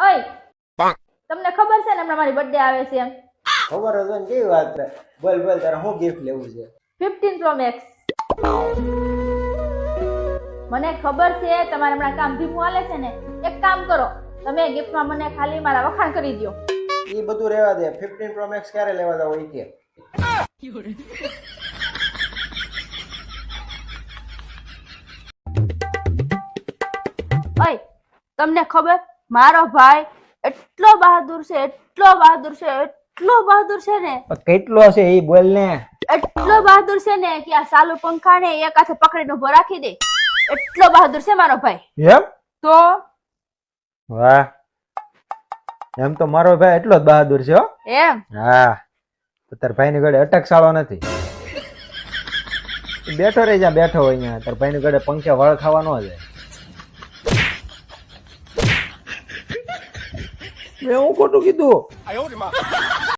ઓય તમને ખબર છે ને હમણાં મારી બર્થડે આવે છે એમ? ખબર હતો ને કેવી વાત છે. બોલ બોલ તારે શું ગિફ્ટ લેવું છે? 15 Pro Max. મને ખબર છે તમારે હમણાં કામ ધીમું હાલે છે ને, એક કામ કરો, તમે ગિફ્ટમાં મને ખાલી મારા વખાણ કરી દો. એ બધું રહેવા દે. 15 Pro Max ક્યારે લેવા જાવ એ કે. ઓય તમને ખબર મારો ભાઈ એટલો બહાદુર છે, એટલો બહાદુર છે, એટલો બહાદુર છે ને, કેટલો છે એ બોલ ને. એટલો બહાદુર છે ને કે આ સાલુ પંખાને એક હાથે પકડીને ઉભો રાખી દે. એટલો બહાદુર છે મારો ભાઈ. એમ? તો વાહ, એમ તો મારો ભાઈ એટલો જ બહાદુર છે હો. એમ? હા, તો તાર ભાઈ ની ઘડે અટક સાળો નથી. બેઠો રહી જા, બેઠો હોય અહીંયા. તાર ભાઈ ની ઘડે પંખે વળ ખાવા ન જાય. મેં હું ખોટું કીધું?